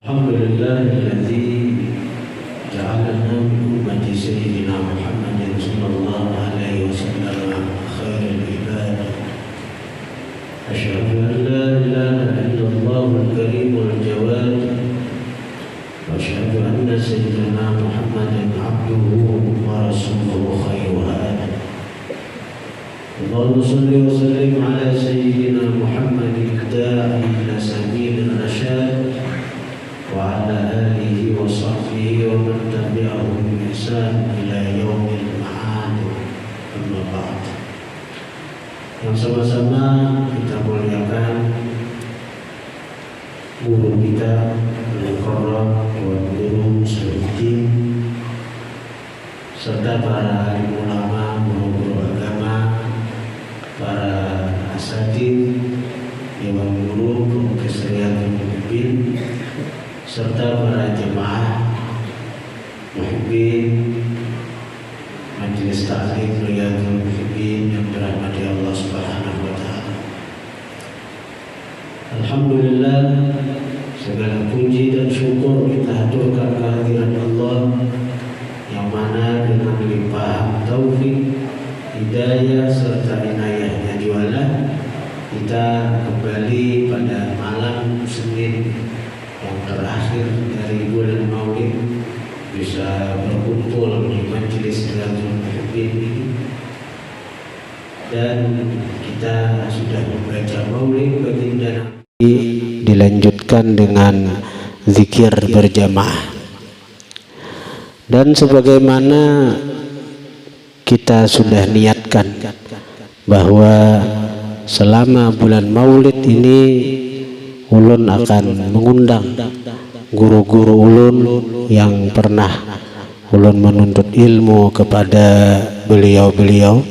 Alhamdulillahilladzi ja'alana min ummati sayyidina Muhammadin sallallahu alaihi wasallam khairul ibad. Asyhadu an la ilaha illallahul karimul jawad wa asyhadu anna sayyidina Muhammadan abduhu wa rasuluhu khairul hadi. Allahumma shalli wa sallim ala sayyidina Muhammadin da'i ila sabilir rasyad wa ala alihi wa sahbihi wa man tabi'ahum bi ihsan ila yaumil ma'ad. Amma ba'd. Yang sama-sama kita muliakan guru kita Al-Mukarram wa guru Muslimin serta para alim ulama, guru agama, para asatidz, dewan guru, keseriatan pemimpin, serta para jemaah muhibbin majelis taklim Riyadhul Muhibbin yang dirahmati Allah Subhanahu wa taala. Alhamdulillah, segala puji dan syukur kita haturkan kehadiran Allah yang mana dengan limpahan taufik, hidayah serta inayahnya jualah kita kembali pada malam Senin yang terakhir dari bulan Maulid bisa berkumpul di majelis Riyadhul Muhibbin ini, dan kita sudah membaca Maulid baginda Nabi, dilanjutkan dengan zikir berjamaah. Dan sebagaimana kita sudah niatkan bahwa selama bulan Maulid ini ulun akan mengundang guru-guru ulun yang pernah ulun menuntut ilmu kepada beliau-beliau.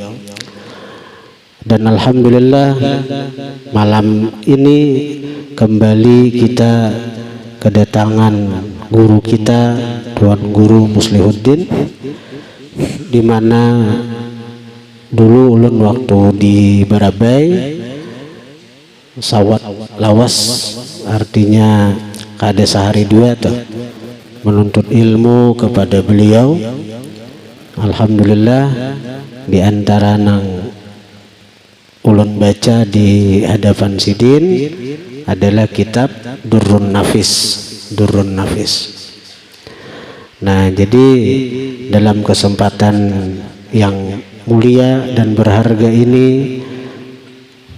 Dan alhamdulillah malam ini kembali kita kedatangan guru kita, Tuan Guru Muslihuddin, di mana dulu ulun waktu di Barabai sawat lawas, artinya kada sehari dua tuh menuntut ilmu kepada beliau. Alhamdulillah di antara nang ulun baca di hadapan sidin adalah kitab Durrun Nafis. Nah, jadi dalam kesempatan yang mulia dan berharga ini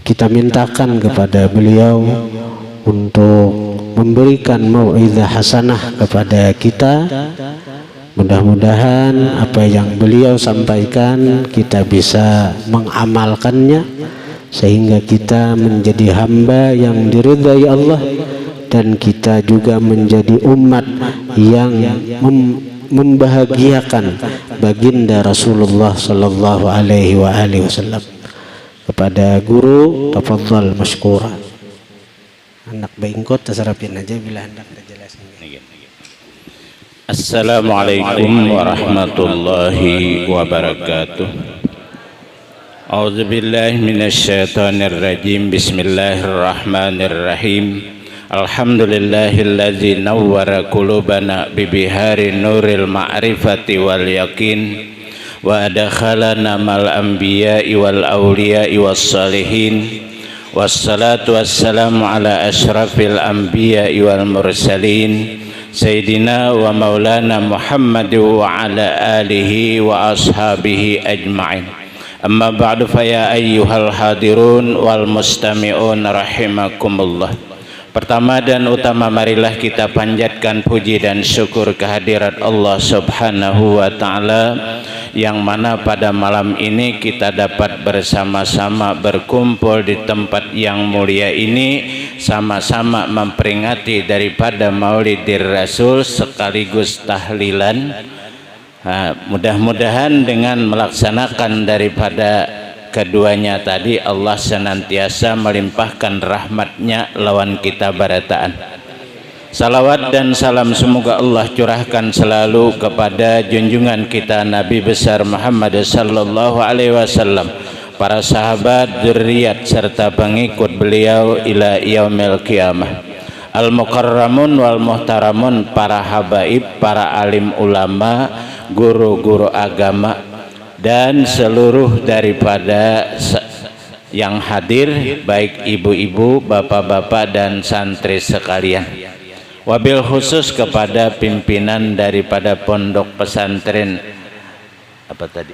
kita mintakan kepada beliau untuk memberikan mau'izah hasanah kepada kita. Mudah-mudahan apa yang beliau sampaikan kita bisa mengamalkannya sehingga kita menjadi hamba yang diridhai Allah, dan kita juga menjadi umat yang membahagiakan baginda Rasulullah sallallahu alaihi wasallam. Kepada guru, tafadhal masykura. Anak baingkot tasarapin aja bila hendak dijelasin. Assalamualaikum warahmatullahi wabarakatuh. A'udzu billahi minasyaitonir rajim. Bismillahirrahmanirrahim. Alhamdulillahilladzi nawwara qulubana bibihari nuril ma'rifati wal yakin wa adkhalana mal anbiya'i wal awliya'i was salihin. Wassalatu wassalamu ala asyrafil anbiya'i wal mursalin Sayyidina wa maulana Muhammad wa ala alihi wa ashabihi ajma'in. Amma ba'du, fa ya ayyuhal hadirun wal mustami'un rahimakumullah. Pertama dan utama marilah kita panjatkan puji dan syukur kehadirat Allah Subhanahu wa ta'ala, yang mana pada malam ini kita dapat bersama-sama berkumpul di tempat yang mulia ini, sama-sama memperingati daripada Maulidir Rasul sekaligus tahlilan. Mudah-mudahan dengan melaksanakan daripada keduanya tadi, Allah senantiasa melimpahkan rahmatnya lawan kita barataan. Salawat dan salam semoga Allah curahkan selalu kepada junjungan kita Nabi besar Muhammad sallallahu alaihi wasallam, para sahabat, dzurriyyat serta pengikut beliau ila yaumil qiyamah. al-mukarramun wal muhtaramun, para habaib, para alim ulama, guru-guru agama, dan seluruh daripada yang hadir, baik ibu-ibu, bapak-bapak, dan santri sekalian. Wabil khusus kepada pimpinan daripada pondok pesantren apa tadi,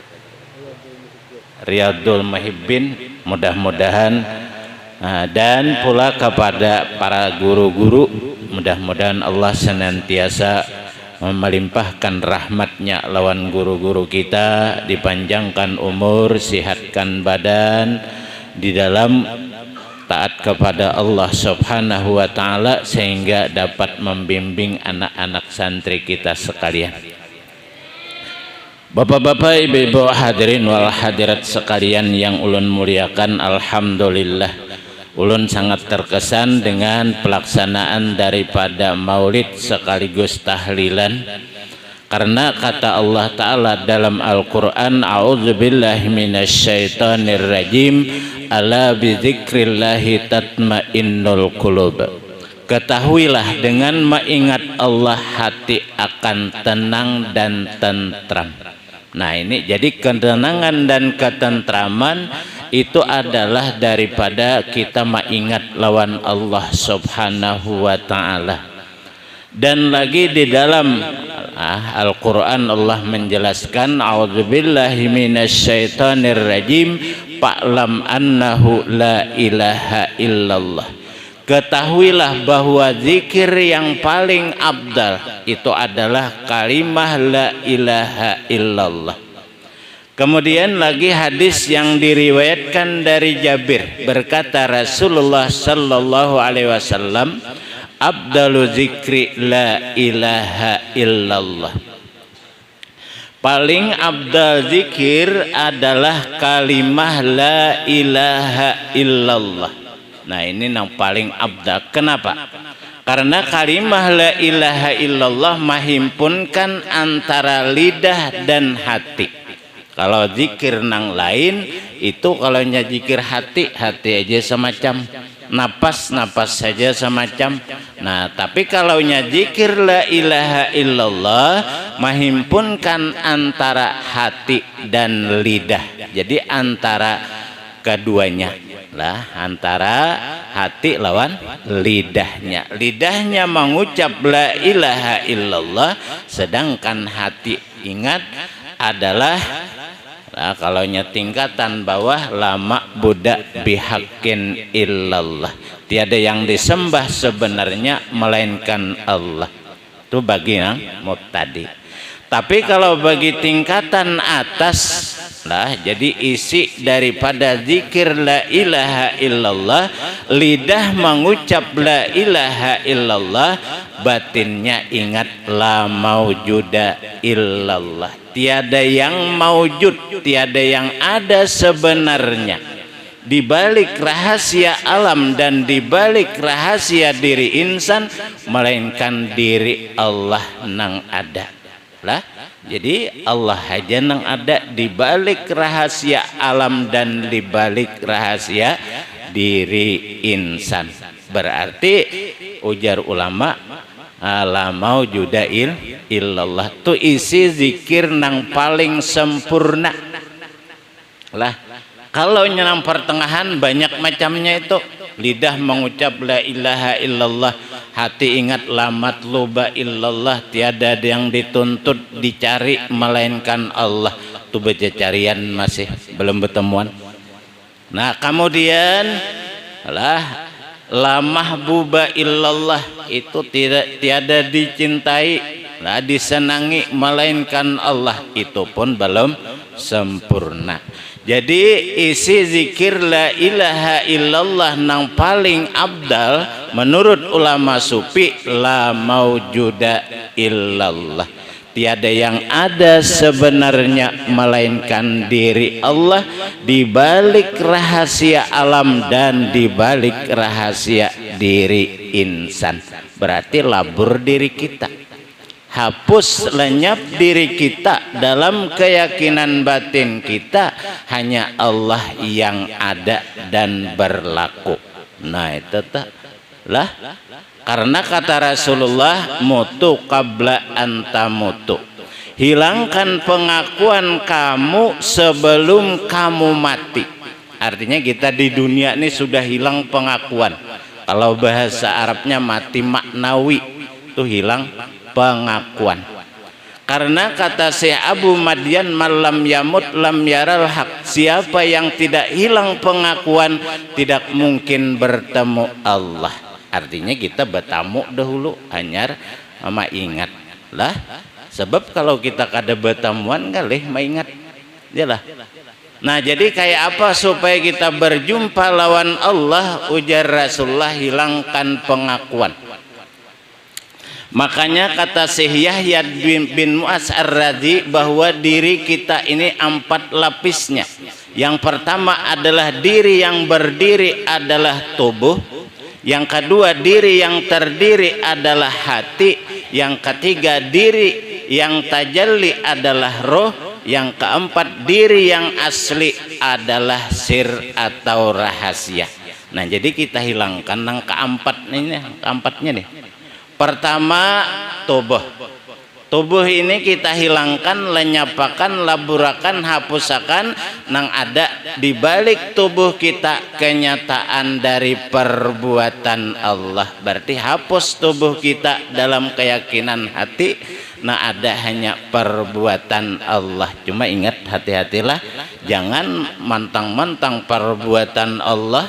Riyadul Muhibbin, mudah-mudahan, dan pula kepada para guru-guru, mudah-mudahan Allah senantiasa melimpahkan rahmatnya lawan guru-guru kita, dipanjangkan umur, sihatkan badan di dalam taat kepada Allah Subhanahu wa ta'ala, sehingga dapat membimbing anak-anak santri kita sekalian. Bapak-bapak, ibu-ibu, hadirin wal hadirat sekalian yang ulun muliakan, alhamdulillah ulun sangat terkesan dengan pelaksanaan daripada maulid sekaligus tahlilan, karena kata Allah Ta'ala dalam Al-Quran, a'udzubillahi minasyaitonir rajim, ala bizikrillahi tatmainnul qulub. Ketahuilah dengan mengingat Allah hati akan tenang dan tentram. Nah ini jadi ketenangan dan ketentraman itu adalah daripada kita mengingat lawan Allah Subhanahu wa ta'ala. Dan lagi di dalam Al-Quran Allah menjelaskan, a'udzubillahi minasyaitonir rajim, fa'lam annahu la ilaha illallah. Ketahuilah bahwa zikir yang paling afdal itu adalah kalimah la ilaha illallah. Kemudian lagi hadis yang diriwayatkan dari Jabir, berkata Rasulullah sallallahu alaihi wasallam, afdalu zikri la ilaha illallah. Paling afdal zikir adalah kalimah la ilaha illallah. Nah ini yang paling afdal. Kenapa? Karena kalimah la ilaha illallah menghimpunkan antara lidah dan hati. Kalau zikir nang lain itu, kalau nya zikir hati, hati aja semacam, napas saja semacam. Nah tapi kalau nya zikir la ilaha illallah menghimpunkan antara hati dan lidah. Jadi antara keduanya lah, antara hati lawan lidahnya. Lidahnya mengucap la ilaha illallah, sedangkan hati ingat adalah kalau nya tingkatan bawah, lama budak bihaqqin illallah. Tiada yang disembah sebenarnya melainkan Allah. Itu bagi yang mubtadi. Tapi kalau bagi tingkatan atas lah, jadi isi daripada zikir la ilaha illallah, lidah mengucap la ilaha illallah, batinnya ingat la maujuda illallah. Tiada yang maujud, tiada yang ada sebenarnya di balik rahasia alam dan di balik rahasia diri insan, melainkan diri Allah nang ada lah. Jadi Allah aja nang ada di balik rahasia alam dan di balik rahasia diri insan. Berarti ujar ulama, la maujuda illallah tu isi zikir nang paling sempurna lah. Kalau nang pertengahan banyak macamnya itu, lidah mengucap la ilaha illallah, hati ingat la matluba illallah, tiada yang dituntut dicari melainkan Allah. Itu baca carian masih belum bertemuan. Nah kemudian lah la mahbuba illallah, itu tiada dicintai, lah disenangi melainkan Allah. Itu pun belum sempurna. Jadi isi zikir la ilaha illallah nang paling abdal menurut ulama sufi, la maujuda illallah. Tiada yang ada sebenarnya melainkan diri Allah, di balik rahasia alam dan di balik rahasia diri insan. Berarti labur diri kita, hapus lenyap diri kita dalam keyakinan batin kita, hanya Allah yang ada dan berlaku. Nah itu tak lah Karena kata Rasulullah, mutu qabla antamutu. Hilangkan pengakuan kamu sebelum kamu mati. Artinya kita di dunia ini sudah hilang pengakuan. Kalau bahasa Arabnya mati maknawi, itu hilang pengakuan. Karena kata Syekh Abu Madyan, malam yamut lam yaral haq. Siapa yang tidak hilang pengakuan tidak mungkin bertemu Allah. Artinya kita bertamu dahulu anyar sama ingat lah. Sebab kalau kita kada bertamuan galih maingat yalah. Nah, jadi kayak apa supaya kita berjumpa lawan Allah? Ujar Rasulullah, hilangkan pengakuan. Makanya kata Syekh Yahya bin Mu'az Ar-Radzi bahwa diri kita ini 4 lapisnya. Yang pertama adalah diri yang berdiri adalah tubuh. Yang kedua, diri yang terdiri adalah hati. Yang ketiga, diri yang tajalli adalah roh. Yang keempat, diri yang asli adalah sir atau rahasia. Nah, jadi kita hilangkan yang keempatnya nih. Pertama, tubuh. Tubuh ini kita hilangkan, lenyapakan, laburakan, hapusakan nang ada di balik tubuh kita kenyataan dari perbuatan Allah. Berarti hapus tubuh kita dalam keyakinan hati, nah ada hanya perbuatan Allah. Cuma ingat, hati-hatilah jangan mantang-mantang perbuatan Allah.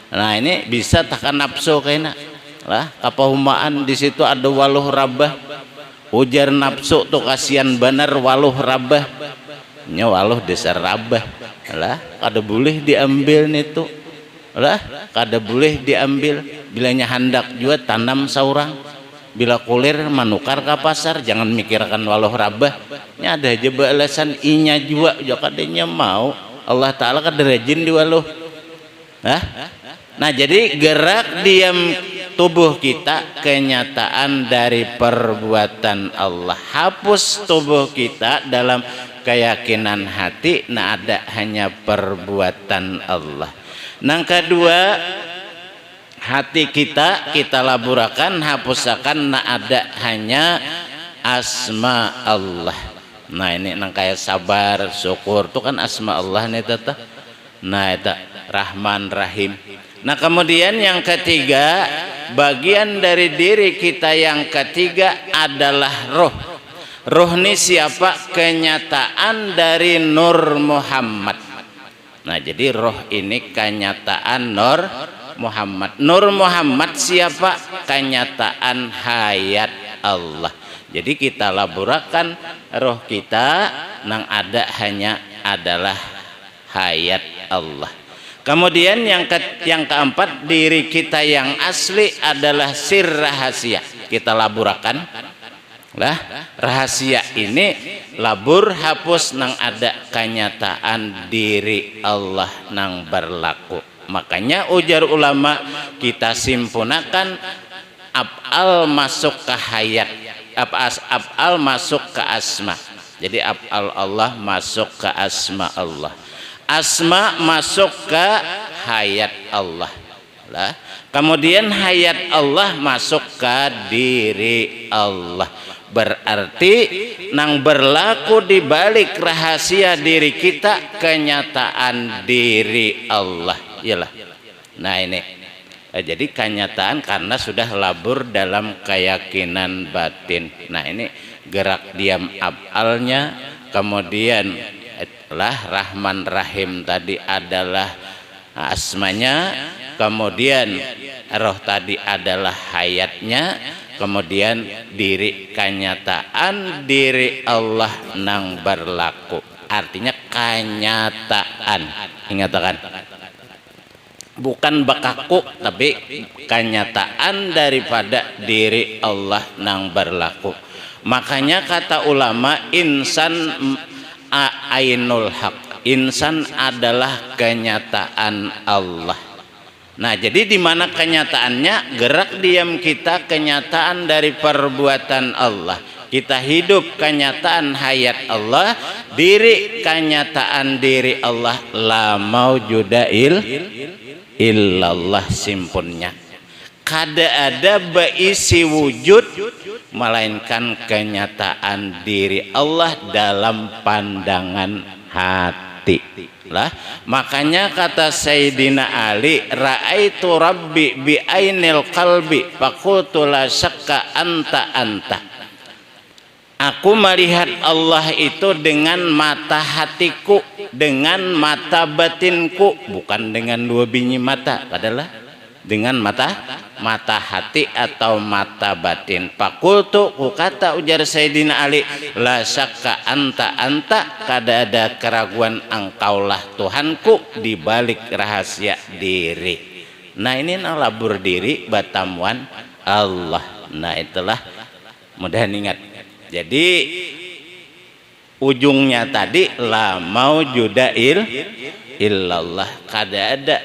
Nah, ini bisa tekan nafsu kayaknya lah, kapahumaan di situ ada waluh rabah. Ujar nafsu tuh kasihan bener waluh rabah. Nya waluh dasar rabah. Lah, kada boleh diambil nih tuh. Lah, kada boleh diambil. Bilanya hendak juga tanam saurang. Bila kulir manukar ke pasar, jangan mikirkan waluh rabah. Nya ada aja alasan inya juga kadanya mau. Allah Ta'ala kada rajin di waluh. Nah, jadi gerak diam tubuh kita kenyataan dari perbuatan Allah. Hapus tubuh kita dalam keyakinan hati, nah ada hanya perbuatan Allah. Yang kedua, hati kita laburakan, hapusakan, nah ada hanya asma Allah. Nah, ini nang kayak sabar, syukur itu kan asma Allah nih tata. Nah, itu Rahman Rahim. Nah, kemudian yang ketiga, bagian dari diri kita yang ketiga adalah roh. Roh ini siapa? Kenyataan dari Nur Muhammad. Nah, jadi roh ini kenyataan Nur Muhammad. Nur Muhammad siapa? Kenyataan hayat Allah. Jadi kita laburakan roh kita nang ada hanya adalah hayat Allah. Kemudian yang keempat, diri kita yang asli adalah sir rahasia. Kita laburakan lah, rahasia ini labur hapus nang ada kenyataan diri Allah nang berlaku. Makanya ujar ulama, kita simpunakan af'al masuk ke hayat, af'al masuk ke asma. Jadi af'al Allah masuk ke asma Allah, asma masuk ke hayat Allah lah. Kemudian hayat Allah masuk ke diri Allah. Berarti nang berlaku di balik rahasia diri kita kenyataan diri Allah. Iyalah. Nah, ini jadi kenyataan karena sudah labur dalam keyakinan batin. Nah, ini gerak diam af'alnya, kemudian lah Rahman Rahim tadi adalah asmanya, kemudian roh tadi adalah hayatnya, kemudian diri kenyataan diri Allah nang berlaku. Artinya kenyataan, ingatkan, bukan bakaku tapi kenyataan daripada diri Allah nang berlaku. Makanya kata ulama, insan ainul haq, insan adalah kenyataan Allah. Nah, jadi di mana kenyataannya? Gerak diam kita kenyataan dari perbuatan Allah. Kita hidup kenyataan hayat Allah, diri kenyataan diri Allah. La maujuda illallah simpunnya. kada ada beisi wujud melainkan kenyataan diri Allah dalam pandangan hati lah. Makanya kata Sayyidina Ali, ra'aitu rabbi bi ainil qalbi faqultu la syakka anta anta. Aku melihat Allah itu dengan mata hatiku, dengan mata batinku, bukan dengan dua biji mata, adalah dengan mata hati atau mata batin. Fakultu, ku kata ujar Sayyidina Ali, la syakka anta anta, kada ada keraguan engkaulah Tuhanku di balik rahasia diri. Nah ini labur diri batamuan Allah. Nah itulah, mudah ingat. Jadi ujungnya tadi la maujuda illallah, kada ada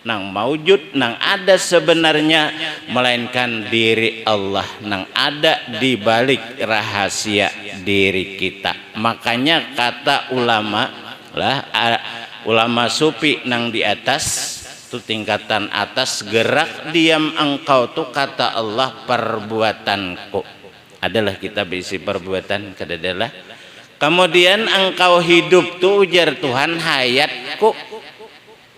nang maujud, nang ada sebenarnya melainkan diri Allah, nang ada di balik rahasia diri kita. Makanya kata ulama lah, ulama sufi nang di atas tu tingkatan atas, gerak diam engkau tuh kata Allah perbuatanku. Adalah kita berisi perbuatan kadadalah. Kemudian engkau hidup tuh ujar Tuhan hayatku,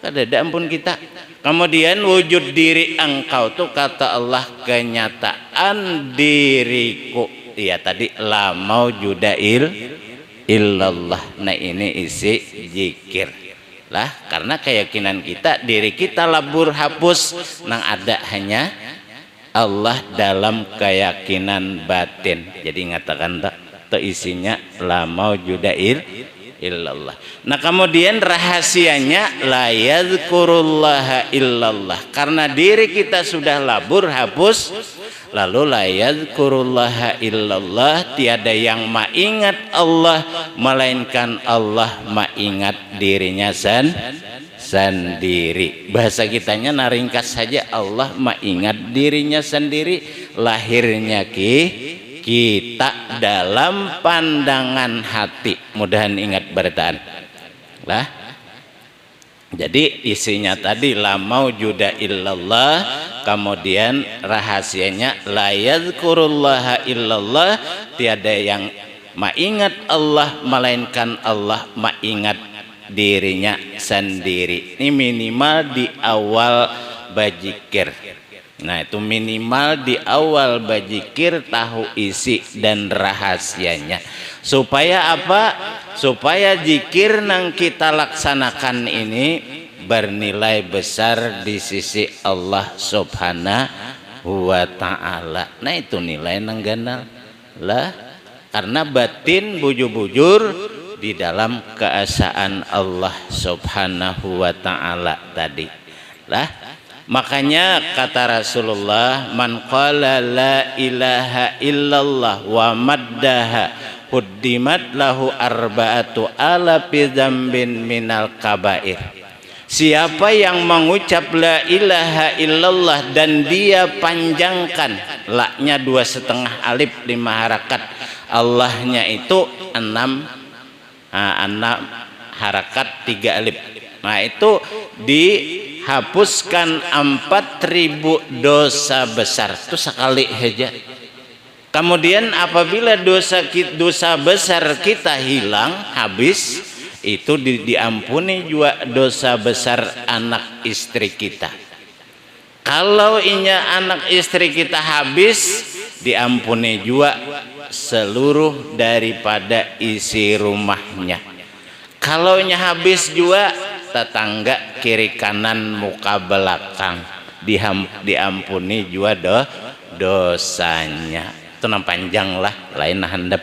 kadada ampun kita. Kemudian wujud diri engkau tuh kata Allah kenyataan diriku. Iya tadi la maujuda illallah. Nah ini isi zikir lah, karena keyakinan kita diri kita labur hapus, nang ada hanya Allah dalam keyakinan batin. Jadi ngatakan tak isinya la maujuda illallah. Nah kemudian rahasianya la yadhkurullaha illallah, karena diri kita sudah labur hapus, lalu la yadhkurullaha illallah, tiada yang maingat Allah melainkan Allah maingat dirinya sendiri. Bahasa kitanya naringkas saja, Allah maingat dirinya sendiri. Lahirnya kita dalam pandangan hati. Mudahan ingat bertaan lah. Jadi isinya tadi la maujuda illallah, kemudian rahasianya la yadhkurullaha illallah, tiada yang maingat Allah melainkan Allah maingat dirinya sendiri. Ini minimal di awal bajikir. Nah itu minimal di awal bajikir tahu isi dan rahasianya. Supaya apa? Supaya zikir nang kita laksanakan ini bernilai besar di sisi Allah Subhanahu wa ta'ala. Nah itu nilai nang ganal lah, karena batin bujur-bujur di dalam keesaan Allah Subhanahu wa ta'ala tadi lah. Makanya kata Rasulullah, man qala la ilaha illallah wa maddaha huddimat lahu arba'atu alafi dzambin minal kabair. Siapa yang mengucap la ilaha illallah dan dia panjangkan la-nya 2,5 alif 5 harakat, Allahnya itu 6 harakat 3 alif. Nah itu dihapuskan 4.000 dosa besar itu sekali saja. Kemudian apabila dosa besar kita hilang habis, itu diampuni juga dosa besar anak istri kita. Kalau inya anak istri kita habis, diampuni juga seluruh daripada isi rumahnya. Kalau nya habis juga tetangga kiri kanan muka belakang diampuni juga dosanya. Itu nam panjang lah, lain handap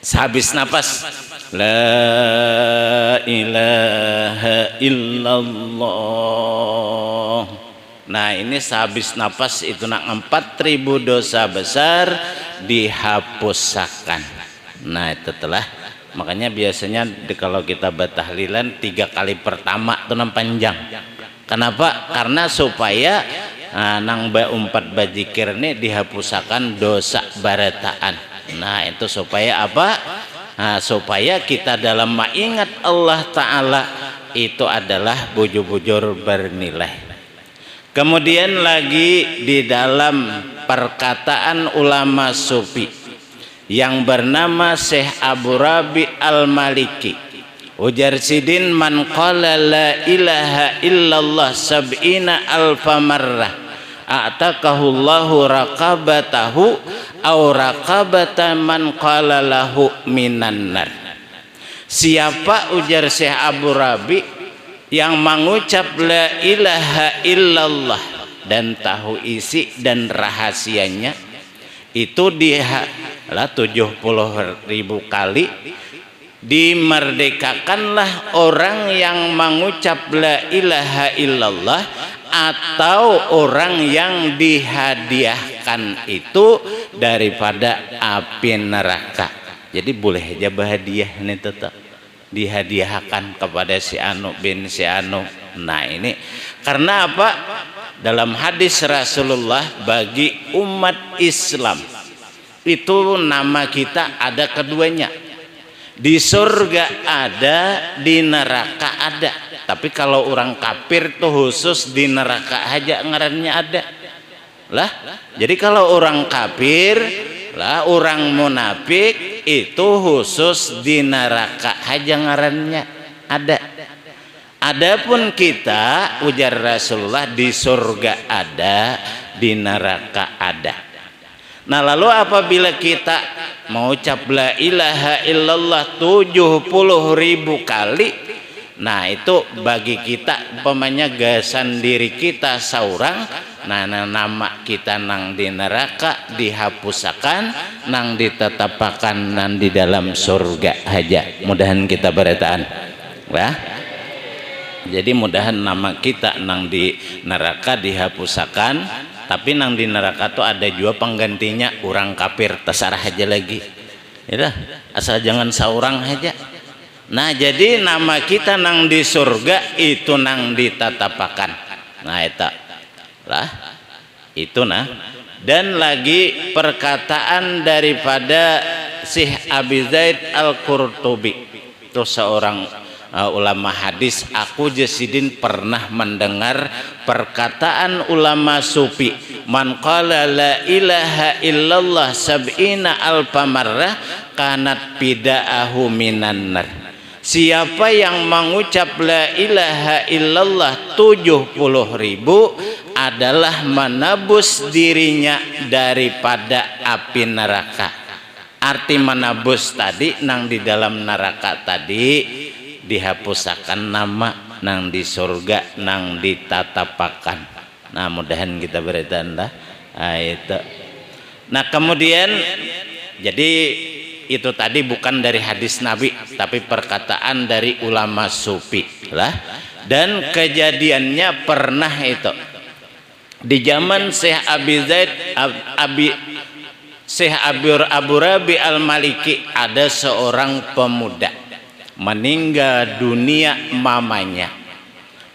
sehabis napas la ilaha illallah. Nah ini sehabis napas itu nak 4.000 dosa besar dihapuskan. Nah itu telah, makanya biasanya kalau kita bertahlilan 3 kali pertama itu nam panjang. Kenapa? Karena supaya nang ba-4 bajikir ini dihapuskan dosa barataan. Nah itu supaya apa? Supaya kita dalam mengingat Allah Ta'ala itu adalah bujur-bujur bernilai. Kemudian lagi di dalam perkataan ulama sufi yang bernama Syekh Abu Rabi Al-Maliki, ujar sidin, man qala la ilaha illallah sab'ina alfa marrah a'takahullahu raqabatahu aw raqabata man qala lahu minan nar. Siapa, ujar Syekh Abu Rabi, yang mengucap la ilaha illallah dan tahu isi dan rahasianya itu lah 70.000 kali, dimerdekakanlah orang yang mengucap la ilaha illallah atau orang yang dihadiahkan itu daripada api neraka. Jadi boleh aja hadiah ini, tetap dihadiahkan kepada si Anu bin si Anu. Nah ini karena apa? Dalam hadis Rasulullah, bagi umat Islam itu nama kita ada keduanya. Di surga ada, di neraka ada. Tapi kalau orang kafir tuh khusus di neraka aja ngarannya ada. Lah, jadi kalau orang kafir lah, orang munafik itu khusus di neraka aja ngarannya ada. Adapun kita, ujar Rasulullah, di surga ada, di neraka ada. Nah lalu apabila kita mengucap la ilaha illallah 70.000 kali, nah itu bagi kita umpamanya gasan diri kita seorang, nah nama kita nang di neraka dihapusakan, nang ditetapakan nang di dalam surga aja. Mudahan kita beretaan ya. Jadi mudahan nama kita nang di neraka dihapusakan, tapi nang di neraka tuh ada juga penggantinya orang kafir, terserah aja lagi. Ya, asal jangan seorang aja. Nah jadi nama kita nang di surga itu nang ditatapakan. Nah itu lah, itu nah. Dan lagi perkataan daripada Syekh Abi Zaid Al-Qurtubi, itu seorang ulama hadis. Aku Jasidin pernah mendengar perkataan ulama sufi, man qala la ilaha illallah sab'ina alfa marrah kanat bida'ahu minan nar. Siapa yang mengucap la ilaha illallah 70.000 adalah menebus dirinya daripada api neraka. Arti menebus tadi nang di dalam neraka tadi dihapusakan nama, nang di surga nang ditatapakan. Nah mudahan kita bertanda itu. Nah kemudian jadi itu tadi bukan dari hadis Nabi tapi perkataan dari ulama sufi lah. Dan kejadiannya pernah itu di zaman Syekh Abi Zaid Syekh Abu Rabi Al-Maliki, ada seorang pemuda meninggal dunia mamanya.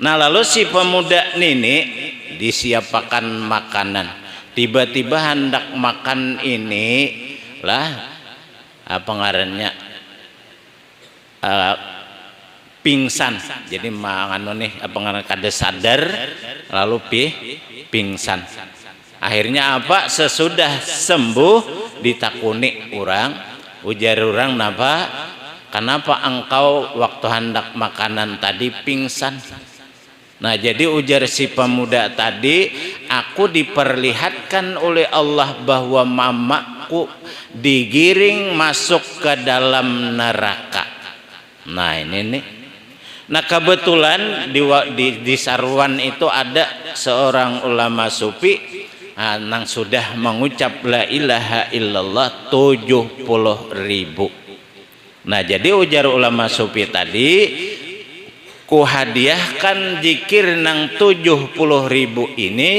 Nah lalu si pemuda ini disiapkan makanan, tiba-tiba hendak makan ini lah apa ngarannya pingsan. Jadi mangano nih apa ngaran kada sadar lalu pingsan. Akhirnya apa, sesudah sembuh ditakuni orang, ujar orang, kenapa engkau waktu hendak makanan tadi pingsan? Nah jadi ujar si pemuda tadi, aku diperlihatkan oleh Allah bahwa mamaku digiring masuk ke dalam neraka. Nah ini nih. Nah kebetulan di Sarwan itu ada seorang ulama sufi nang sudah mengucap la ilaha illallah 70.000. Nah jadi ujar ulama sufi tadi, ku hadiahkan zikir nang 70.000 ini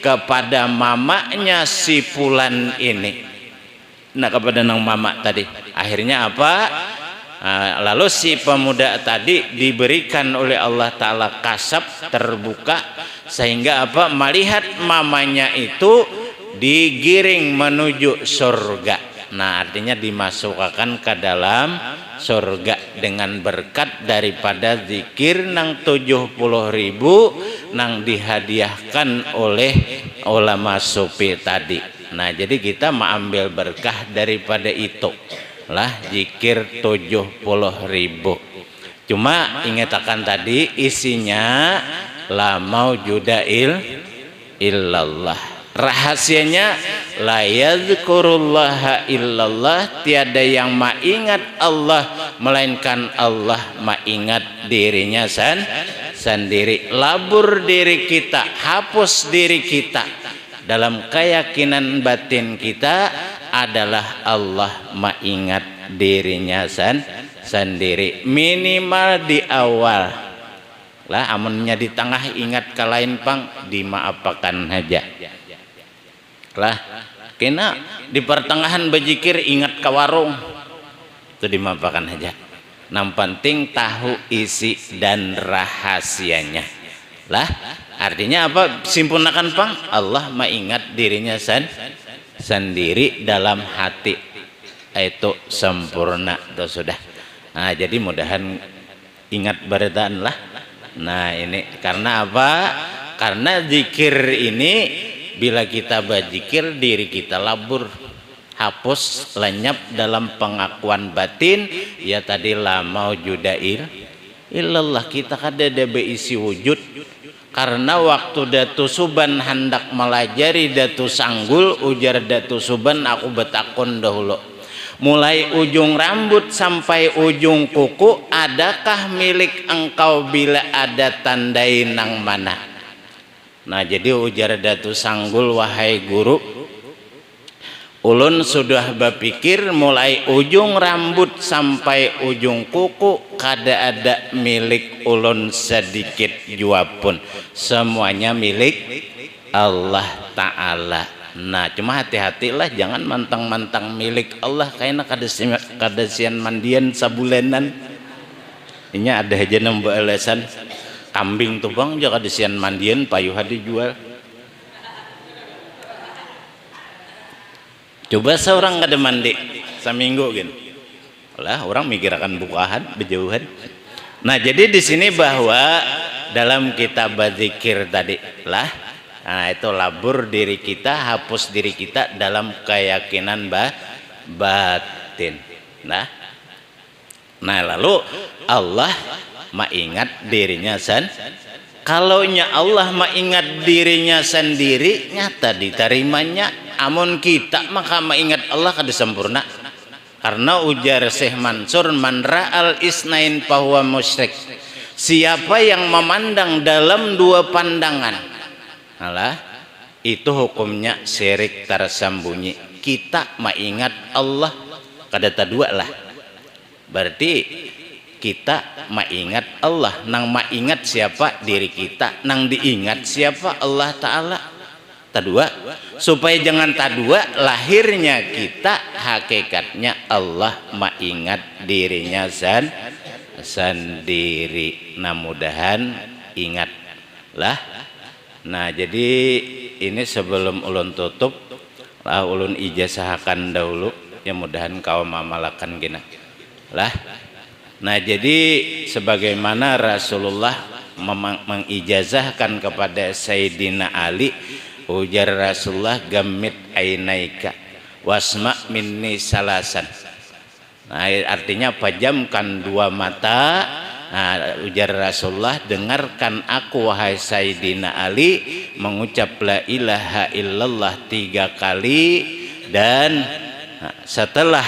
kepada mamanya si fulan ini. Nah kepada nang mama tadi. Akhirnya apa? Lalu si pemuda tadi diberikan oleh Allah Ta'ala kasab terbuka, sehingga apa, melihat mamanya itu digiring menuju surga. Nah, artinya dimasukkan ke dalam surga dengan berkat daripada zikir nang 70.000 nang dihadiahkan oleh ulama sufi tadi. Nah, jadi kita mengambil berkah daripada itu lah zikir 70.000. Cuma ingatakan tadi isinya la maujuda illallah. Rahasianya la yadzkurullaha illallah, tiada yang mengingat Allah melainkan Allah mengingat dirinya sendiri. Labur diri kita, hapus diri kita. Dalam keyakinan batin kita adalah Allah mengingat dirinya sendiri. Minimal di awal lah, amunnya di tengah ingat ke lain pang dimaapakan aja lah. Kena di pertengahan berzikir ingat ke warung itu dimaapakan aja. Yang penting tahu isi dan rahasianya lah. Artinya apa? Simpulkan pang Allah mengingat dirinya sendiri dalam hati, itu sempurna itu sudah. Nah, jadi mudahan ingat berdaan lah. Nah, ini karena apa? Karena zikir ini bila kita berzikir diri kita labur, hapus, lenyap dalam pengakuan batin ya tadi la maujuda illallah. Kita kada ada beisi wujud. Karena waktu Datu Suban hendak melajari Datu Sanggul, ujar Datu Suban, aku betakun dahulu, mulai ujung rambut sampai ujung kuku, adakah milik engkau bila ada tandai nang mana? Nah, jadi ujar Datu Sanggul, wahai guru, ulun sudah berpikir mulai ujung rambut sampai ujung kuku kada ada milik ulun sedikit jua pun, semuanya milik Allah Ta'ala. Nah, cuma hati-hatilah jangan mantang-mantang milik Allah kayaknya kadasian mandian sabulanan. Ini ada aja nambah alasan kambing tuh bang jangan kadasian mandian payuh dijual. Coba seorang kada mandi seminggu gini, lah orang mikirkan bukahan berjauhan. Nah, jadi di sini bahwa dalam kitab berzikir tadi lah, nah itu labur diri kita, hapus diri kita dalam keyakinan batin. Nah, lalu Allah mengingat dirinya kalaunya Allah mengingat dirinya sendiri nyata diterimanya. Amun kita maka mengingat Allah kada sempurna. Karena ujar Syekh Mansur, man ra'al isnain fahuwa musyrik. Siapa yang memandang dalam dua pandangan, alah, itu hukumnya syirik tersembunyi. Kita mengingat Allah kada dua lah. Berarti kita mengingat Allah. Nang mengingat siapa? Diri kita. Nang diingat siapa? Allah Ta'ala. Tadua, supaya jangan tadua, lahirnya kita hakikatnya Allah mengingat dirinya sendiri. Nah, mudahan ingat lah. Nah, jadi ini sebelum ulun tutup lah, ulun ijazahkan dahulu ya, mudahan kau mamalakan gina lah. Nah, jadi sebagaimana Rasulullah mengijazahkan kepada Sayyidina Ali, ujar Rasulullah, gamit ainaika wasma minni salasan. Nah, artinya pejamkan dua mata. Nah, ujar Rasulullah, dengarkan aku wahai Sayyidina Ali mengucap la ilaha illallah 3 kali, dan setelah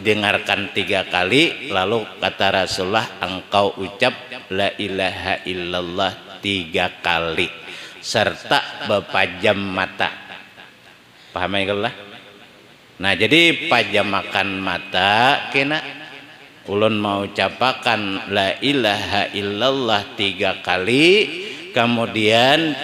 dengarkan 3 kali lalu kata Rasulullah, engkau ucap la ilaha illallah 3 kali serta berpajam mata. Paham ya Allah? Nah, jadi pajamakan mata kena ulun mau ucapakan la ilaha illallah 3 kali, kemudian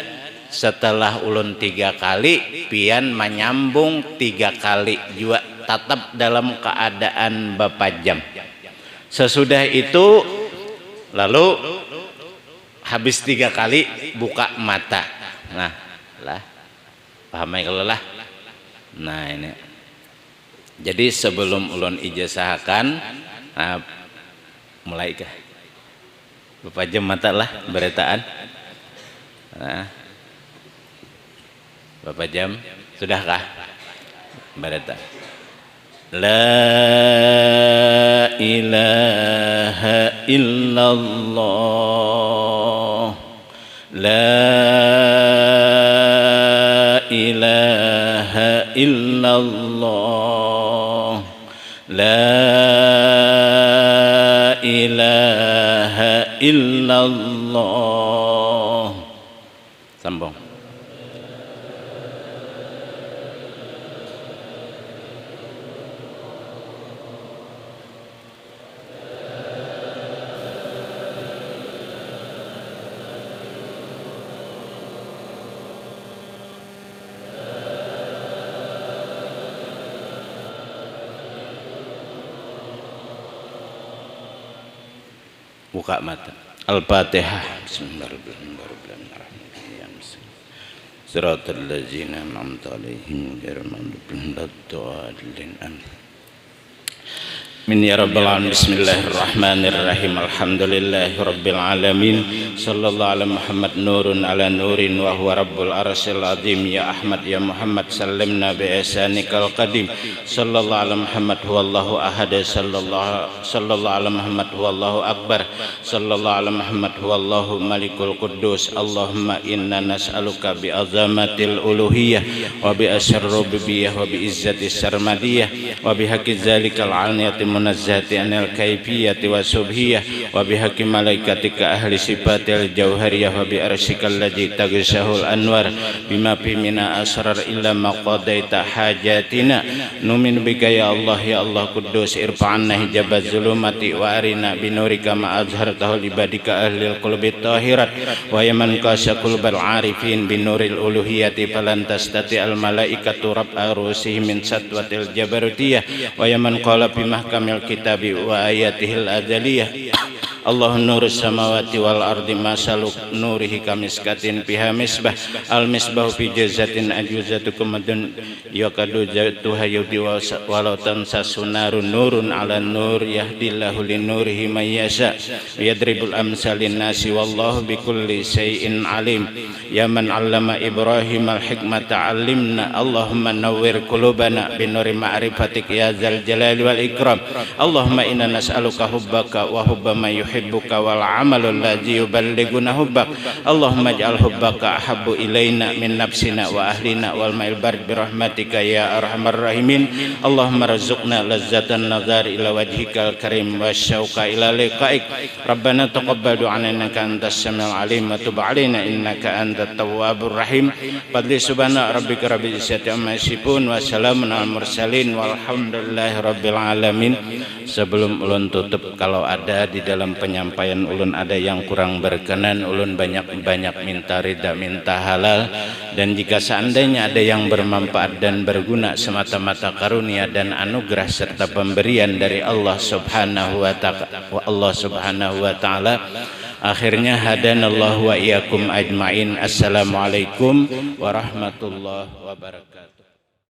setelah ulun 3 kali pian menyambung 3 kali juga tetap dalam keadaan berpajam. Sesudah itu lalu habis 3 kali buka mata. Nah, lah paham ya kalau lah. Nah, ini Jadi sebelum ulun ijazahakan, nah, mulai kah? Bapak jam mata lah beretaan. Nah, Bapak jam sudahkah bereta? La ilaha illallah, la ilaha illallah, la ilaha illallah. Sambung. Buka mata. Al-Fatihah. Bismillahirrahmanirrahim. Siratal ladzina an'amta 'alaihim ghairil maghdubi 'alaihim. Amin. Min ya rabbal alamin. Bismillahirrahmanirrahim. Alhamdulillahi rabbil alamin. Sallallahu ala Muhammad nurun ala nurin wa huwa rabbul arsyil azim. Ya Ahmad ya Muhammad sallimna bi ihsanikal qadim. Sallallahu ala Muhammad huwallahu ahad. Sallallahu ala Muhammad huwallahu akbar. Sallallahu ala Muhammad huwallahu malikul quddus. Allahumma inna nas'aluka bi azamatil uluhiyah wa bi asyrul rububiyyah wa bi izzatis sarmadiyah wa bi haqqi zalikal aliyati munazzahati anil kaifiyati wa subhiyah wa bihaqqi malaikatika ahli sifatil jauhariyah wa bi arsyikal ladzi taghshahul anwar bima fi mina asrar illa ma qadaita hajatina numin bika ya Allah kudus irfa'anna hijabaz zulumati wa arina binurika ma azhartahu libadika ahlil qulubi tahirat wa yaman kasya qulubal arifin binuril uluhiyati falan tastati al malaikatu rab'a rusihim min satwatil jabarutiyah wa yaman qala bi kamil kitabi wa ayatihil adaliyah. Allah nurus samawati wal ardi masaluk nurihi kamiskatin biha misbah al misbah fi jazatin ajuzatukum madun yakadu jatuha yudi walau tansasunarun nurun ala nur yahdillahu lin nurihi may yasha yadribul amsalin nasi wallahu bikulli syai'in alim. Ya man 'allama Ibrahim al hikmata 'allimna. Allahumma nawwir qulubana binuri ma'rifatik ya dzal jalali wal ikram. Allahumma inna nas'aluka hubbaka wa hubba man yuhibbuka wal amalul ladzi yuballighuna hubbak. Allahumma ij'al hubbaka ahabbu ilaina min nafsina wa ahlina wal ma'il barid bi rahmatika ya arhamar rahimin. Allahumma rzuqna lazzatan nazar ila wajhikal karim wasyauqa ila liqa'ik. Rabbana taqabbal du'ana innaka antas samiul alim wa tub 'alaina innaka antat tawwabur rahim. Fadli subhana rabbika rabbil izzati amma yasifun wa salamun alal mursalin walhamdulillahi rabbil alamin. Sebelum ulun tutup, kalau ada di dalam penyampaian ulun ada yang kurang berkenan, ulun banyak-banyak minta ridha, minta halal. Dan jika seandainya ada yang bermanfaat dan berguna semata-mata karunia dan anugerah serta pemberian dari Allah Subhanahu wa taala. Akhirnya hadanallahu wa iyyakum ajmain. Assalamualaikum warahmatullahi wabarakatuh.